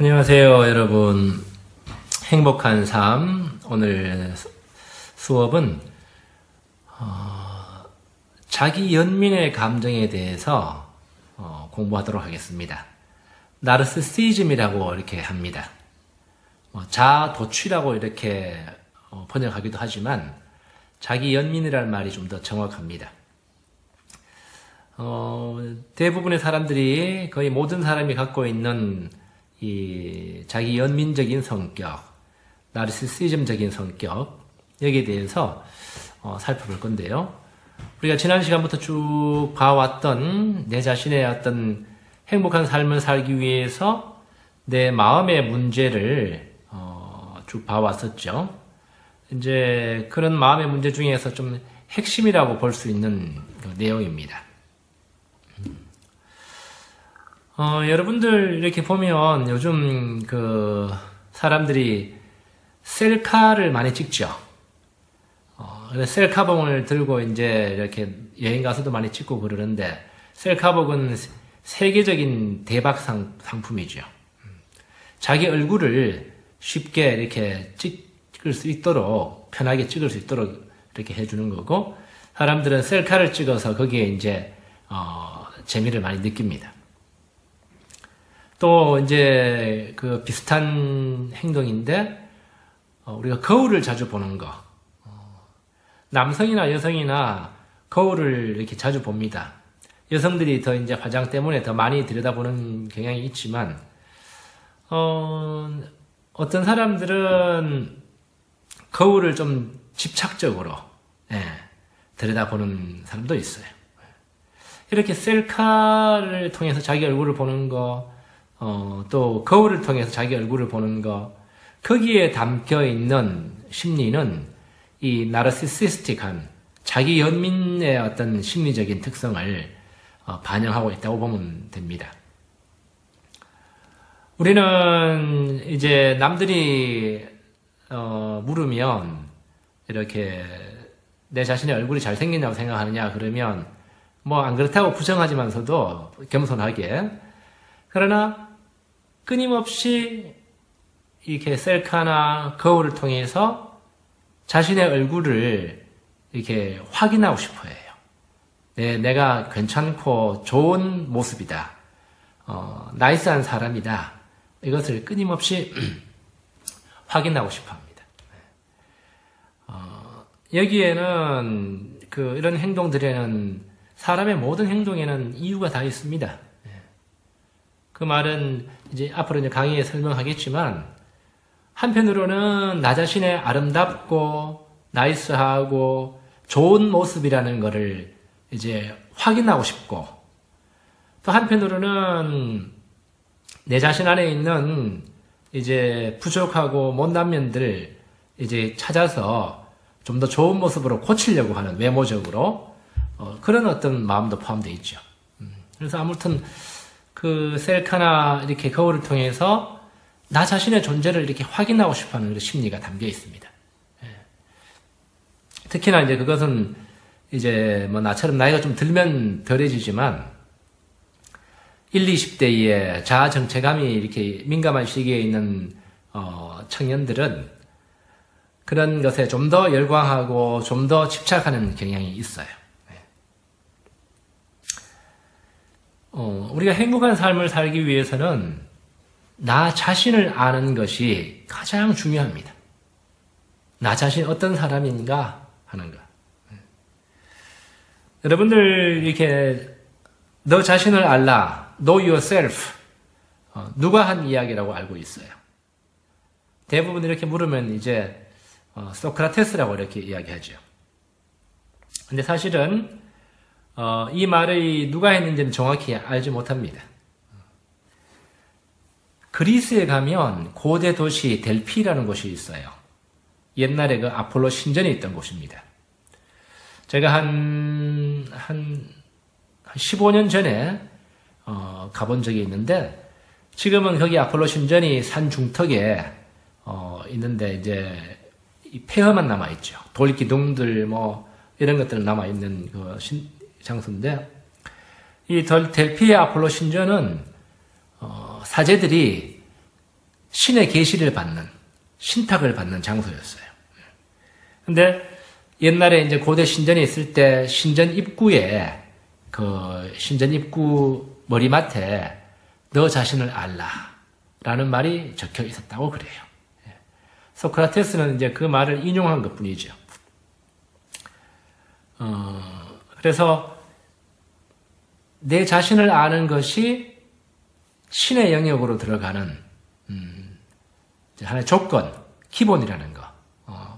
안녕하세요, 여러분. 행복한 삶. 오늘 수업은 자기 연민의 감정에 대해서 공부하도록 하겠습니다. 나르시시즘이라고 이렇게 합니다. 자아도취라고 이렇게 번역하기도 하지만 자기 연민이라는 말이 좀 더 정확합니다. 대부분의 사람들이, 거의 모든 사람이 갖고 있는 이 자기 연민적인 성격, 나르시시즘적인 성격, 여기에 대해서 살펴볼 건데요. 우리가 지난 시간부터 쭉 봐왔던 내 자신의 어떤 행복한 삶을 살기 위해서 내 마음의 문제를 쭉 봐왔었죠. 이제 그런 마음의 문제 중에서 좀 핵심이라고 볼 수 있는 내용입니다. 여러분들 이렇게 보면 요즘 사람들이 셀카를 많이 찍죠. 셀카봉을 들고 이제 이렇게 여행 가서도 많이 찍고 그러는데, 셀카봉은 세계적인 대박 상품이죠. 자기 얼굴을 쉽게 이렇게 찍을 수 있도록, 편하게 찍을 수 있도록 이렇게 해주는 거고, 사람들은 셀카를 찍어서 거기에 이제 재미를 많이 느낍니다. 또 이제 그 비슷한 행동인데, 우리가 거울을 자주 보는 거. 남성이나 여성이나 거울을 이렇게 자주 봅니다. 여성들이 더 이제 화장 때문에 더 많이 들여다보는 경향이 있지만, 어떤 사람들은 거울을 좀 집착적으로 들여다보는 사람도 있어요. 이렇게 셀카를 통해서 자기 얼굴을 보는 거, 또 거울을 통해서 자기 얼굴을 보는 거, 거기에 담겨 있는 심리는 이 나르시시스틱한 자기 연민의 어떤 심리적인 특성을 반영하고 있다고 보면 됩니다. 우리는 이제 남들이 물으면 이렇게 내 자신의 얼굴이 잘생겼냐고 생각하느냐 그러면 뭐 안 그렇다고 부정하지만서도 겸손하게, 그러나 끊임없이 이렇게 셀카나 거울을 통해서 자신의 얼굴을 이렇게 확인하고 싶어 해요. 내가 괜찮고 좋은 모습이다. 나이스한 사람이다. 이것을 끊임없이 확인하고 싶어 합니다. 여기에는 이런 행동들에는, 사람의 모든 행동에는 이유가 다 있습니다. 그 말은 이제 앞으로 이제 강의에 설명하겠지만, 한편으로는 나 자신의 아름답고 나이스하고 좋은 모습이라는 것을 이제 확인하고 싶고, 또 한편으로는 내 자신 안에 있는 이제 부족하고 못난 면들을 이제 찾아서 좀 더 좋은 모습으로 고치려고 하는, 외모적으로 그런 어떤 마음도 포함되어 있죠. 그래서 아무튼 그 셀카나 이렇게 거울을 통해서 나 자신의 존재를 이렇게 확인하고 싶어하는 그런 심리가 담겨 있습니다. 특히나 이제 그것은 이제 뭐 나처럼 나이가 좀 들면 덜해지지만, 20, 20대의 자아 정체감이 이렇게 민감한 시기에 있는 청년들은 그런 것에 좀 더 열광하고 좀 더 집착하는 경향이 있어요. 우리가 행복한 삶을 살기 위해서는 나 자신을 아는 것이 가장 중요합니다. 나 자신 어떤 사람인가 하는 것. 여러분들 이렇게 너 자신을 알라, know yourself, 누가 한 이야기라고 알고 있어요. 대부분 이렇게 물으면 이제 소크라테스라고 이렇게 이야기하죠. 근데 사실은 이 말을 누가 했는지는 정확히 알지 못합니다. 그리스에 가면 고대 도시 델피라는 곳이 있어요. 옛날에 그 아폴로 신전이 있던 곳입니다. 제가 한 15년 전에 가본 적이 있는데, 지금은 거기 아폴로 신전이 산 중턱에 있는데 이제 폐허만 남아있죠. 돌기둥들 뭐 이런 것들 남아있는 그 장소인데, 이 델피의 아폴로 신전은 사제들이 신의 계시를 받는, 신탁을 받는 장소였어요. 근데 옛날에 이제 고대 신전에 있을 때 신전 입구에 그 신전 입구 머리맡에 너 자신을 알라 라는 말이 적혀 있었다고 그래요. 소크라테스는 이제 그 말을 인용한 것 뿐이죠. 그래서 내 자신을 아는 것이 신의 영역으로 들어가는 하나의 조건, 기본이라는 거,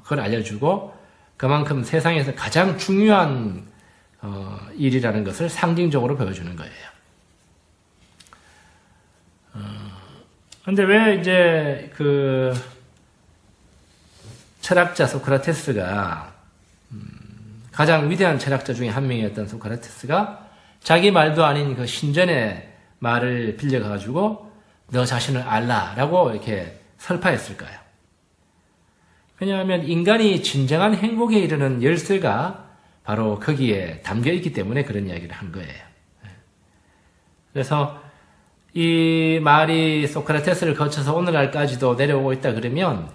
그걸 알려주고 그만큼 세상에서 가장 중요한 일이라는 것을 상징적으로 보여주는 거예요. 근데 왜 이제 그 철학자 소크라테스가 가장 위대한 철학자 중에 한 명이었던 소크라테스가 자기 말도 아닌 그 신전의 말을 빌려가지고 너 자신을 알라라고 이렇게 설파했을까요? 왜냐하면 인간이 진정한 행복에 이르는 열쇠가 바로 거기에 담겨 있기 때문에 그런 이야기를 한 거예요. 그래서 이 말이 소크라테스를 거쳐서 오늘날까지도 내려오고 있다 그러면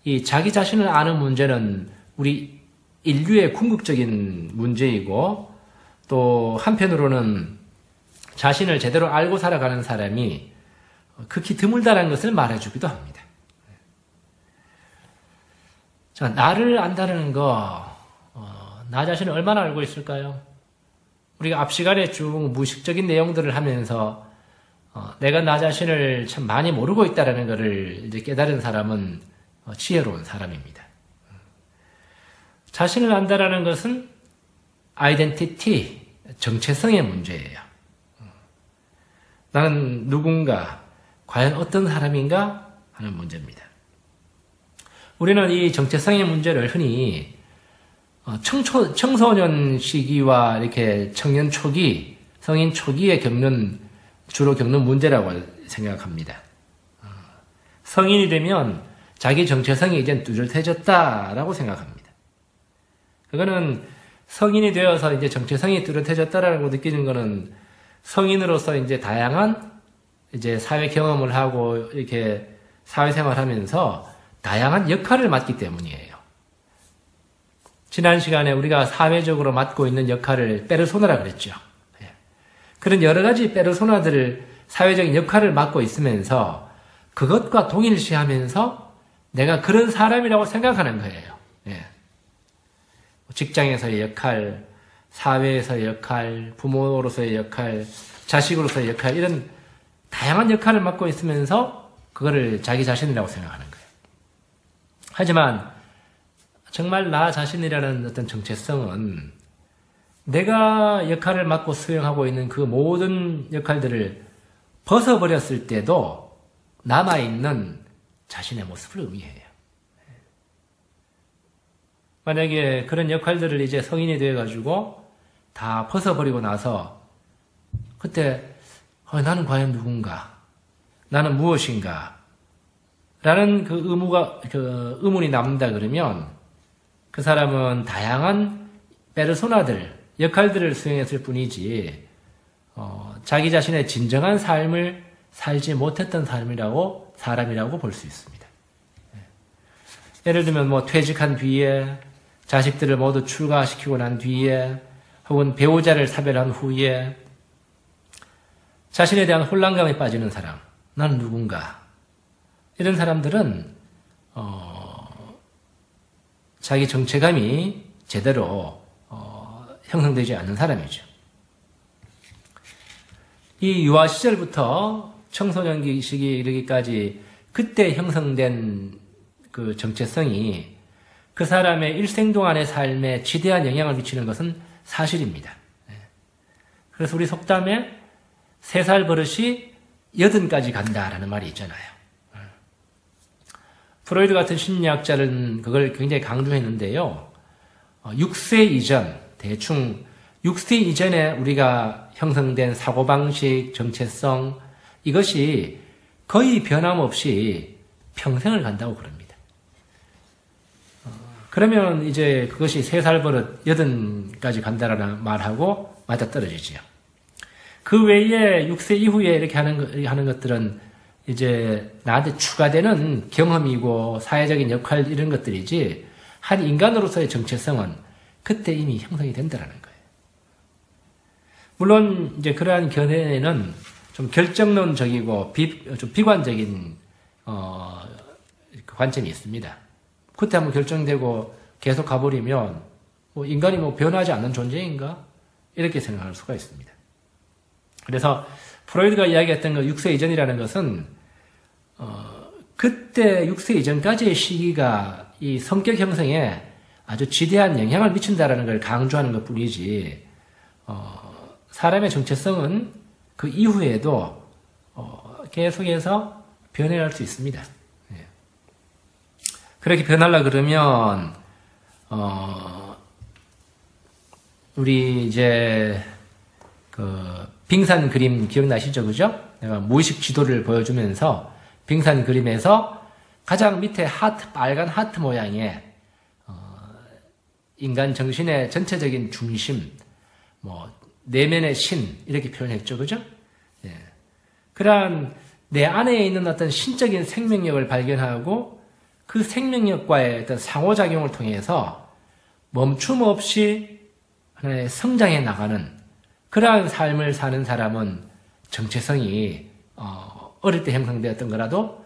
이 자기 자신을 아는 문제는 우리 인류의 궁극적인 문제이고 또 한편으로는 자신을 제대로 알고 살아가는 사람이 극히 드물다는 것을 말해주기도 합니다. 자, 나를 안다는 거, 나 자신을 얼마나 알고 있을까요? 우리가 앞 시간에 쭉 무의식적인 내용들을 하면서 내가 나 자신을 참 많이 모르고 있다는 것을 이제 깨달은 사람은 지혜로운 사람입니다. 자신을 안다라는 것은 아이덴티티, 정체성의 문제예요. 나는 누군가, 과연 어떤 사람인가 하는 문제입니다. 우리는 이 정체성의 문제를 흔히 청소년 시기와 이렇게 청년 초기, 성인 초기에 주로 겪는 문제라고 생각합니다. 성인이 되면 자기 정체성이 이제 뚜렷해졌다라고 생각합니다. 그거는 성인이 되어서 이제 정체성이 뚜렷해졌다라고 느끼는 거는 성인으로서 이제 다양한 이제 사회 경험을 하고 이렇게 사회생활 하면서 다양한 역할을 맡기 때문이에요. 지난 시간에 우리가 사회적으로 맡고 있는 역할을 페르소나라 그랬죠. 그런 여러 가지 페르소나들을 사회적인 역할을 맡고 있으면서 그것과 동일시하면서 내가 그런 사람이라고 생각하는 거예요. 직장에서의 역할, 사회에서의 역할, 부모로서의 역할, 자식으로서의 역할 이런 다양한 역할을 맡고 있으면서 그거를 자기 자신이라고 생각하는 거예요. 하지만 정말 나 자신이라는 어떤 정체성은 내가 역할을 맡고 수행하고 있는 그 모든 역할들을 벗어버렸을 때도 남아있는 자신의 모습을 의미해요. 만약에 그런 역할들을 이제 성인이 되어가지고 다 벗어버리고 나서 그때 나는 과연 누군가? 나는 무엇인가? 라는 그 의문이 남는다 그러면 그 사람은 다양한 페르소나들, 역할들을 수행했을 뿐이지 자기 자신의 진정한 삶을 살지 못했던 사람이라고 볼 수 있습니다. 예를 들면 뭐 퇴직한 뒤에 자식들을 모두 출가시키고 난 뒤에 혹은 배우자를 사별한 후에 자신에 대한 혼란감에 빠지는 사람, 나는 누군가? 이런 사람들은 자기 정체감이 제대로 형성되지 않는 사람이죠. 이 유아 시절부터 청소년기 시기에 이르기까지 그때 형성된 그 정체성이 그 사람의 일생 동안의 삶에 지대한 영향을 미치는 것은 사실입니다. 그래서 우리 속담에 3살 버릇이 80까지 간다라는 말이 있잖아요. 프로이드 같은 심리학자는 그걸 굉장히 강조했는데요. 6세 이전, 대충 6세 이전에 우리가 형성된 사고방식, 정체성 이것이 거의 변함없이 평생을 간다고 그럽니다. 그러면 이제 그것이 3살 버릇 80까지 간다라는 말하고 맞아떨어지지요. 그 외에 6세 이후에 이렇게 하는 것들은 이제 나한테 추가되는 경험이고 사회적인 역할 이런 것들이지 한 인간으로서의 정체성은 그때 이미 형성이 된다는 거예요. 물론 이제 그러한 견해는 좀 결정론적이고 좀 비관적인 그 관점이 있습니다. 그때 한번 결정되고 계속 가버리면 뭐 인간이 뭐 변하지 않는 존재인가? 이렇게 생각할 수가 있습니다. 그래서 프로이드가 이야기했던 그 6세 이전이라는 것은 그때 6세 이전까지의 시기가 이 성격 형성에 아주 지대한 영향을 미친다라는 걸 강조하는 것 뿐이지, 사람의 정체성은 그 이후에도 계속해서 변해갈 수 있습니다. 예. 그렇게 변하려 그러면 우리 이제 그 빙산 그림 기억나시죠, 그죠? 내가 무의식 지도를 보여주면서 빙산 그림에서 가장 밑에 하트, 빨간 하트 모양의 인간 정신의 전체적인 중심, 뭐 내면의 신 이렇게 표현했죠, 그죠? 예. 그러한 내 안에 있는 어떤 신적인 생명력을 발견하고 그 생명력과의 어떤 상호작용을 통해서 멈춤 없이 하나의 성장해 나가는 그러한 삶을 사는 사람은 정체성이 어릴 때 형성되었던 거라도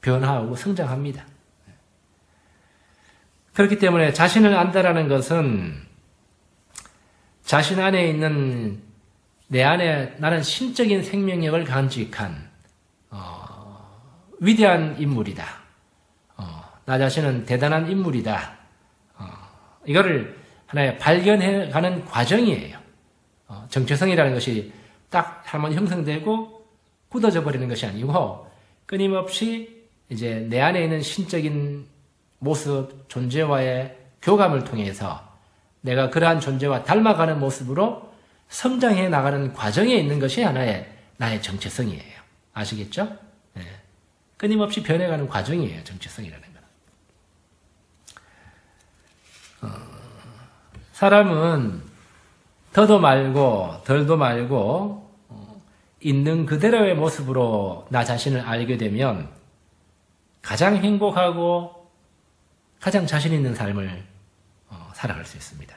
변화하고 성장합니다. 그렇기 때문에 자신을 안다라는 것은 자신 안에 있는 내 안에 나는 신적인 생명력을 간직한 위대한 인물이다. 나 자신은 대단한 인물이다. 이거를 하나의 발견해가는 과정이에요. 정체성이라는 것이 딱 한번 형성되고 굳어져 버리는 것이 아니고 끊임없이 이제 내 안에 있는 신적인 모습, 존재와의 교감을 통해서 내가 그러한 존재와 닮아가는 모습으로 성장해 나가는 과정에 있는 것이 하나의 나의 정체성이에요. 아시겠죠? 네. 끊임없이 변해가는 과정이에요. 정체성이라는 건. 사람은 더도 말고 덜도 말고 있는 그대로의 모습으로 나 자신을 알게 되면 가장 행복하고 가장 자신 있는 삶을 살아갈 수 있습니다.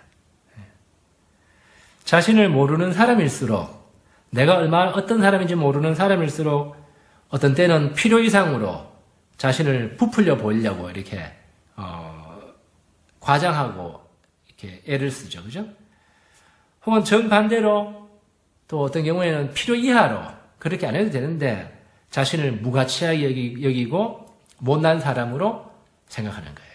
자신을 모르는 사람일수록, 내가 얼마나 어떤 사람인지 모르는 사람일수록 어떤 때는 필요 이상으로 자신을 부풀려 보이려고 이렇게 과장하고 이렇게 애를 쓰죠, 그죠? 혹은 정반대로 또 어떤 경우에는 필요 이하로 그렇게 안 해도 되는데 자신을 무가치하게 여기고 못난 사람으로 생각하는 거예요.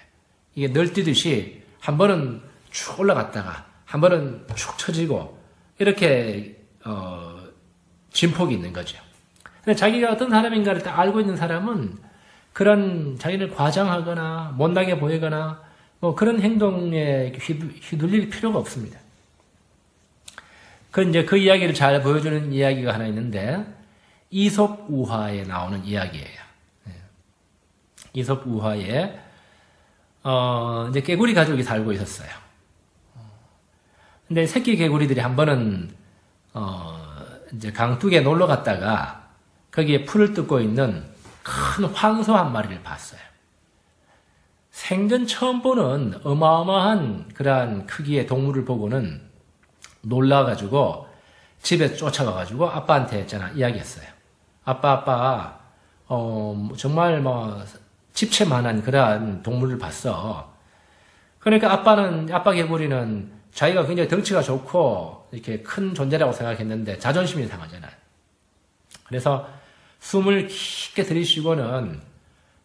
이게 널뛰듯이 한 번은 쭉 올라갔다가 한 번은 축 처지고 이렇게 진폭이 있는 거죠. 근데 자기가 어떤 사람인가를 딱 알고 있는 사람은 그런 자기를 과장하거나 못나게 보이거나 뭐 그런 행동에 휘둘릴 필요가 없습니다. 이제 그 이야기를 잘 보여주는 이야기가 하나 있는데 이솝 우화에 나오는 이야기예요. 이솝 우화에 이제 개구리 가족이 살고 있었어요. 근데 새끼 개구리들이 한 번은 이제 강둑에 놀러 갔다가 거기에 풀을 뜯고 있는 큰 황소 한 마리를 봤어요. 생전 처음 보는 어마어마한 그러한 크기의 동물을 보고는 놀라가지고 집에 쫓아가가지고 아빠한테 했잖아, 이야기했어요. 아빠, 정말 뭐 집채만한 그러한 동물을 봤어. 그러니까 아빠 개구리는 자기가 굉장히 덩치가 좋고 이렇게 큰 존재라고 생각했는데 자존심이 상하잖아요. 그래서 숨을 깊게 들이쉬고는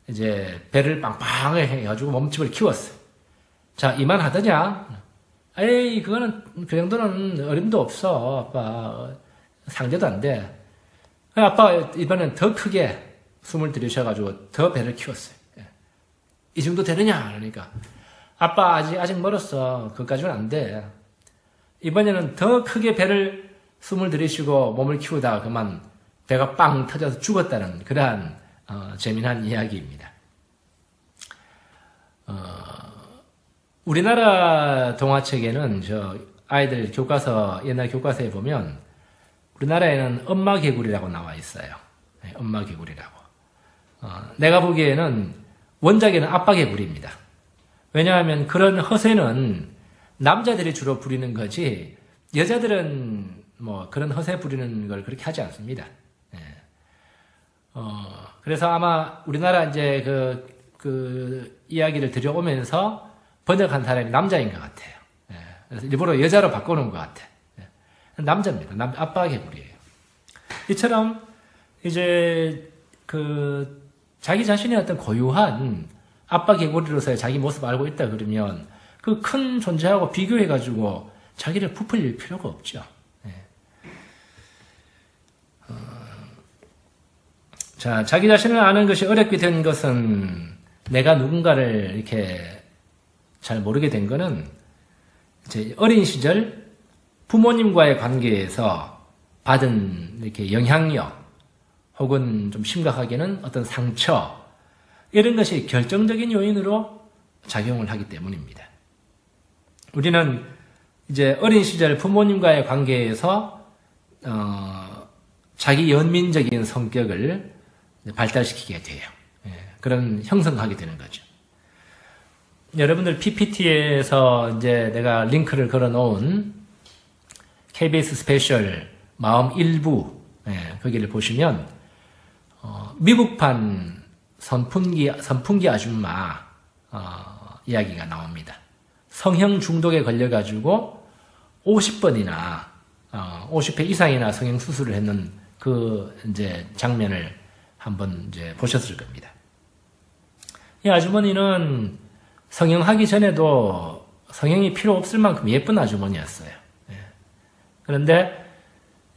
이제 배를 빵빵하게 해가지고 몸집을 키웠어요. 자, 이만하더냐? 에이, 그거는, 그 정도는 어림도 없어, 아빠. 상대도 안 돼. 아빠가 이번엔 더 크게 숨을 들이셔가지고 더 배를 키웠어요. 이 정도 되느냐? 그러니까. 아빠, 아직 멀었어. 그것까지는 안 돼. 이번에는 더 크게 숨을 들이쉬고 몸을 키우다가 그만 배가 빵 터져서 죽었다는 그러한, 재미난 이야기입니다. 우리나라 동화책에는 아이들 옛날 교과서에 보면 우리나라에는 엄마 개구리라고 나와 있어요. 네, 엄마 개구리라고. 내가 보기에는 원작에는 아빠가 부립니다. 왜냐하면 그런 허세는 남자들이 주로 부리는 거지 여자들은 뭐 그런 허세 부리는 걸 그렇게 하지 않습니다. 예. 그래서 아마 우리나라 이제 그 이야기를 들여오면서 번역한 사람이 남자인 것 같아요. 예. 그래서 일부러 여자로 바꿔놓은 것 같아. 예. 남자입니다. 아빠 개구리예요. 이처럼 이제 자기 자신의 어떤 고유한 아빠 개구리로서의 자기 모습을 알고 있다 그러면 그 큰 존재하고 비교해가지고 자기를 부풀릴 필요가 없죠. 예. 자, 자기 자신을 아는 것이 어렵게 된 것은 내가 누군가를 이렇게 잘 모르게 된 거는 이제 어린 시절 부모님과의 관계에서 받은 이렇게 영향력 혹은 좀 심각하게는 어떤 상처 이런 것이 결정적인 요인으로 작용을 하기 때문입니다. 우리는 이제 어린 시절 부모님과의 관계에서 자기 연민적인 성격을 발달시키게 돼요. 예, 그런 형성하게 되는 거죠. 여러분들 PPT에서 이제 내가 링크를 걸어 놓은 KBS 스페셜 마음 일부 거기를 보시면 미국판 선풍기 아줌마 이야기가 나옵니다. 성형 중독에 걸려가지고 50번이나 50회 이상이나 성형 수술을 했는 그 이제 장면을 한번 이제 보셨을 겁니다. 이 아주머니는 성형하기 전에도 성형이 필요 없을 만큼 예쁜 아주머니였어요. 그런데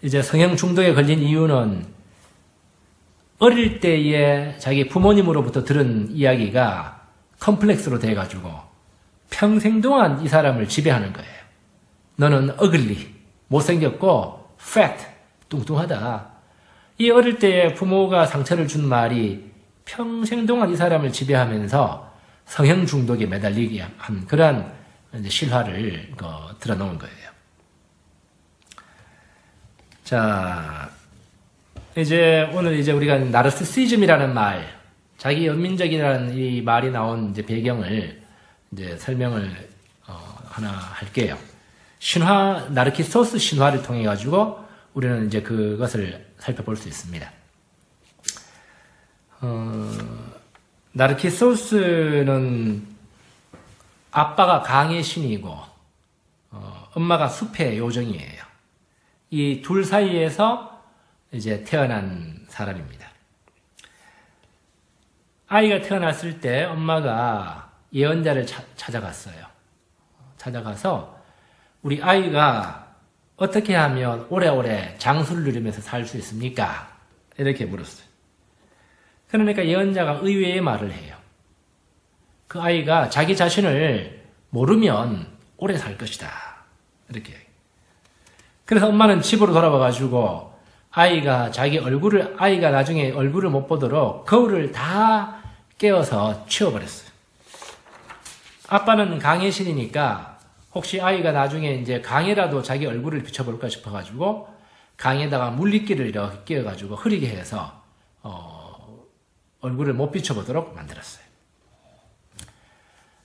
이제 성형 중독에 걸린 이유는 어릴 때에 자기 부모님으로부터 들은 이야기가 컴플렉스로 돼가지고 평생 동안 이 사람을 지배하는 거예요. 너는 ugly, 못생겼고 fat, 뚱뚱하다. 이 어릴 때에 부모가 상처를 준 말이 평생 동안 이 사람을 지배하면서 성형 중독에 매달리게 한 그러한 이제 실화를 드러놓은 거예요. 자, 오늘 우리가 나르시시즘이라는 말, 자기 연민적이라는 이 말이 나온 이제 배경을 이제 설명을 하나 할게요. 나르키소스 신화를 통해 가지고 우리는 이제 그것을 살펴볼 수 있습니다. 나르키소스는 아빠가 강의 신이고 엄마가 숲의 요정이에요. 이 둘 사이에서 이제 태어난 사람입니다. 아이가 태어났을 때 엄마가 예언자를 찾아갔어요. 찾아가서 우리 아이가 어떻게 하면 오래오래 장수를 누리면서 살 수 있습니까? 이렇게 물었어요. 그러니까 예언자가 의외의 말을 해요. 그 아이가 자기 자신을 모르면 오래 살 것이다. 이렇게. 그래서 엄마는 집으로 돌아와가지고 아이가 나중에 얼굴을 못 보도록 거울을 다 깨어서 치워버렸어요. 아빠는 강의 신이니까 혹시 아이가 나중에 이제 강에라도 자기 얼굴을 비춰볼까 싶어가지고 강에다가 물리기를 이렇게 끼워가지고 흐리게 해서 얼굴을 못 비춰보도록 만들었어요.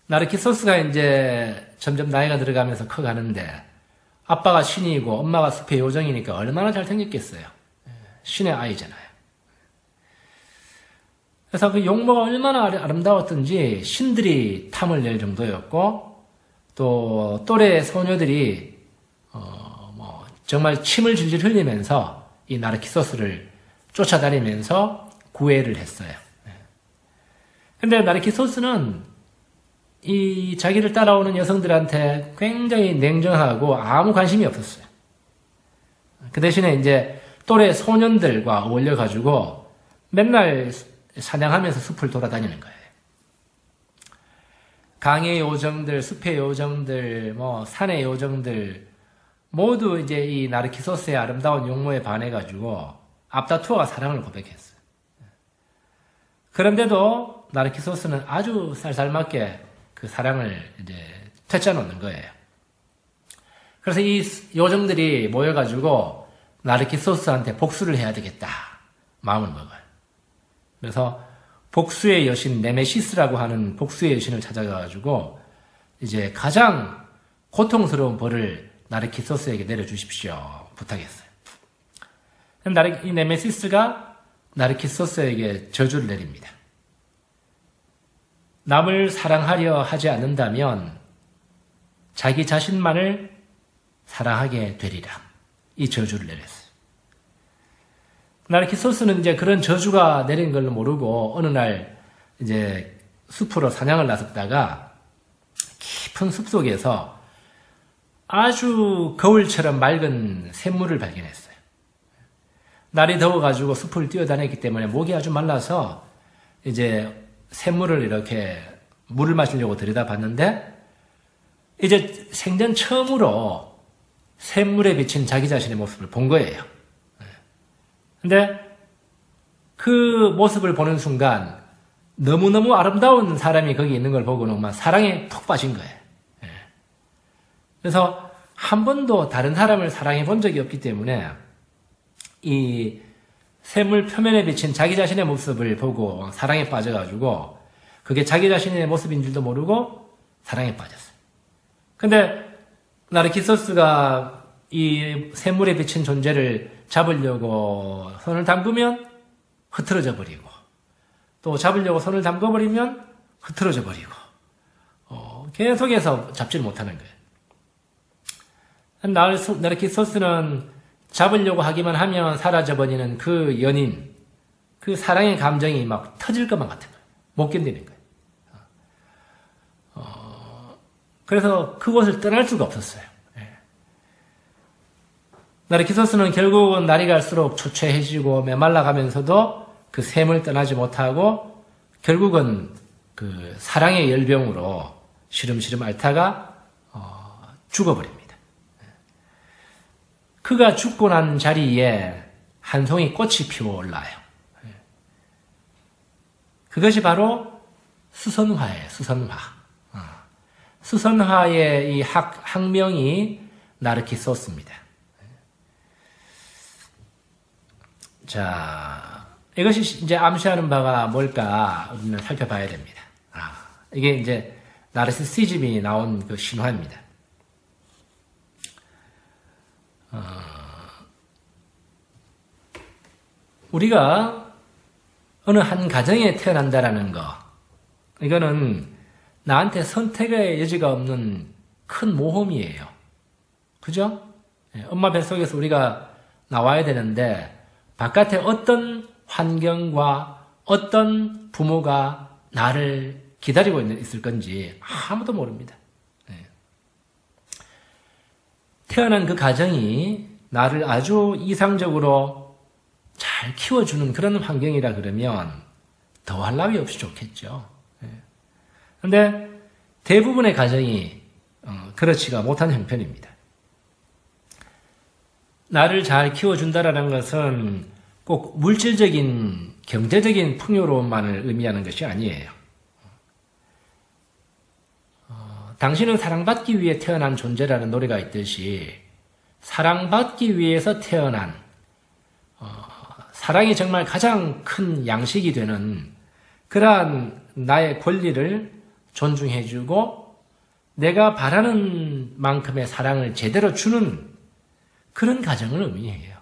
나르키소스가 이제 점점 나이가 들어가면서 커가는데 아빠가 신이고 엄마가 숲의 요정이니까 얼마나 잘생겼겠어요. 신의 아이잖아요. 그래서 그 용모가 얼마나 아름다웠던지 신들이 탐을 낼 정도였고 또 또래 소녀들이 정말 침을 질질 흘리면서 이 나르키소스를 쫓아다니면서 구애를 했어요. 근데 나르키소스는 이 자기를 따라오는 여성들한테 굉장히 냉정하고 아무 관심이 없었어요. 그 대신에 이제 또래 소년들과 어울려가지고 맨날 사냥하면서 숲을 돌아다니는 거예요. 강의 요정들, 숲의 요정들, 산의 요정들 모두 이제 이 나르키소스의 아름다운 용모에 반해가지고 앞다투어가 사랑을 고백했어요. 그런데도 나르키소스는 아주 쌀쌀맞게 그 사랑을 이제 퇴짜놓는 거예요. 그래서 이 요정들이 모여가지고 나르키소스한테 복수를 해야 되겠다 마음을 먹어요. 그래서 복수의 여신 네메시스라고 하는 복수의 여신을 찾아가가지고 이제 가장 고통스러운 벌을 나르키소스에게 내려주십시오 부탁했어요. 이 네메시스가 나르키소스에게 저주를 내립니다. 남을 사랑하려 하지 않는다면 자기 자신만을 사랑하게 되리라. 이 저주를 내렸어요. 나르키소스는 이제 그런 저주가 내린 걸 모르고 어느 날 이제 숲으로 사냥을 나섰다가 깊은 숲 속에서 아주 거울처럼 맑은 샘물을 발견했어요. 날이 더워가지고 숲을 뛰어다녔기 때문에 목이 아주 말라서 이제 샘물을 이렇게 물을 마시려고 들여다봤는데 이제 생전 처음으로 샘물에 비친 자기 자신의 모습을 본 거예요. 근데 그 모습을 보는 순간 너무너무 아름다운 사람이 거기 있는 걸 보고는 막 사랑에 푹 빠진 거예요. 그래서 한 번도 다른 사람을 사랑해 본 적이 없기 때문에 이 샘물 표면에 비친 자기 자신의 모습을 보고 사랑에 빠져가지고 그게 자기 자신의 모습인 줄도 모르고 사랑에 빠졌어요. 근데 나르키소스가 이 샘물에 비친 존재를 잡으려고 손을 담그면 흐트러져 버리고 또 잡으려고 손을 담궈버리면 흐트러져 버리고 계속해서 잡지를 못하는 거예요. 나르키소스는 잡으려고 하기만 하면 사라져버리는 그 연인, 그 사랑의 감정이 막 터질 것만 같은 거예요. 못 견디는 거예요. 그래서 그곳을 떠날 수가 없었어요. 나르키소스는 결국은 날이 갈수록 초췌해지고 메말라가면서도 그 샘을 떠나지 못하고 결국은 그 사랑의 열병으로 시름시름 앓다가 죽어버립니다. 그가 죽고 난 자리에 한 송이 꽃이 피어올라요. 그것이 바로 수선화예요. 수선화. 수선화의 이 학명이 나르키소스입니다. 자, 이것이 이제 암시하는 바가 뭘까 우리는 살펴봐야 됩니다. 이게 이제 나르시시즘이 나온 그 신화입니다. 우리가 어느 한 가정에 태어난다라는 거, 이거는 나한테 선택의 여지가 없는 큰 모험이에요. 그죠? 엄마 뱃속에서 우리가 나와야 되는데 바깥에 어떤 환경과 어떤 부모가 나를 기다리고 있을 건지 아무도 모릅니다. 태어난 그 가정이 나를 아주 이상적으로 잘 키워주는 그런 환경이라 그러면 더할 나위 없이 좋겠죠. 그런데 대부분의 가정이 그렇지가 못한 형편입니다. 나를 잘 키워준다라는 것은 꼭 물질적인 경제적인 풍요로움만을 의미하는 것이 아니에요. 당신은 사랑받기 위해 태어난 존재라는 노래가 있듯이 사랑받기 위해서 태어난 사랑이 정말 가장 큰 양식이 되는 그러한 나의 권리를 존중해주고 내가 바라는 만큼의 사랑을 제대로 주는 그런 가정을 의미해요.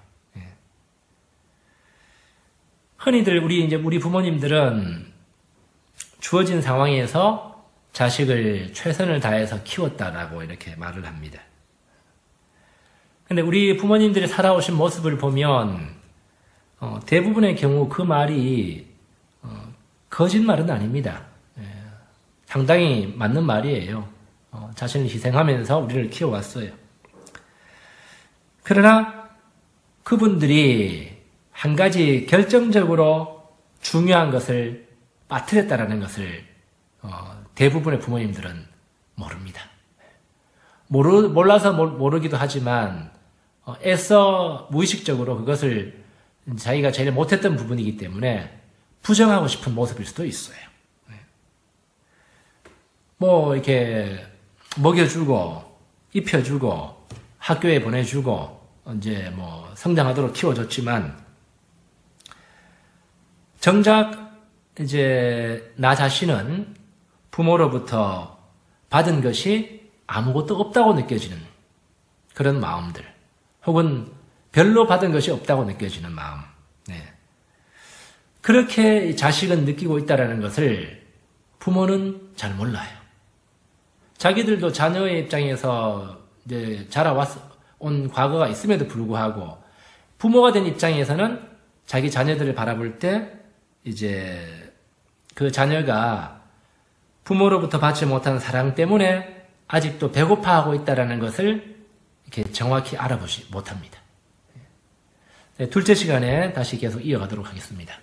흔히들 우리 부모님들은 주어진 상황에서 자식을 최선을 다해서 키웠다라고 이렇게 말을 합니다. 근데 우리 부모님들이 살아오신 모습을 보면 대부분의 경우 그 말이 거짓말은 아닙니다. 상당히 맞는 말이에요. 자신을 희생하면서 우리를 키워왔어요. 그러나 그분들이 한 가지 결정적으로 중요한 것을 빠뜨렸다라는 것을 대부분의 부모님들은 모릅니다. 몰라서 모르기도 하지만 애써 무의식적으로 그것을 자기가 제일 못했던 부분이기 때문에 부정하고 싶은 모습일 수도 있어요. 뭐 이렇게 먹여주고 입혀주고 학교에 보내주고 이제 뭐 성장하도록 키워줬지만 정작 이제 나 자신은 부모로부터 받은 것이 아무것도 없다고 느껴지는 그런 마음들, 혹은 별로 받은 것이 없다고 느껴지는 마음. 네. 그렇게 자식은 느끼고 있다는 것을 부모는 잘 몰라요. 자기들도 자녀의 입장에서 이제 자라온 과거가 있음에도 불구하고 부모가 된 입장에서는 자기 자녀들을 바라볼 때 이제 그 자녀가 부모로부터 받지 못한 사랑 때문에 아직도 배고파하고 있다는 것을 이렇게 정확히 알아보지 못합니다. 네, 둘째 시간에 다시 계속 이어가도록 하겠습니다.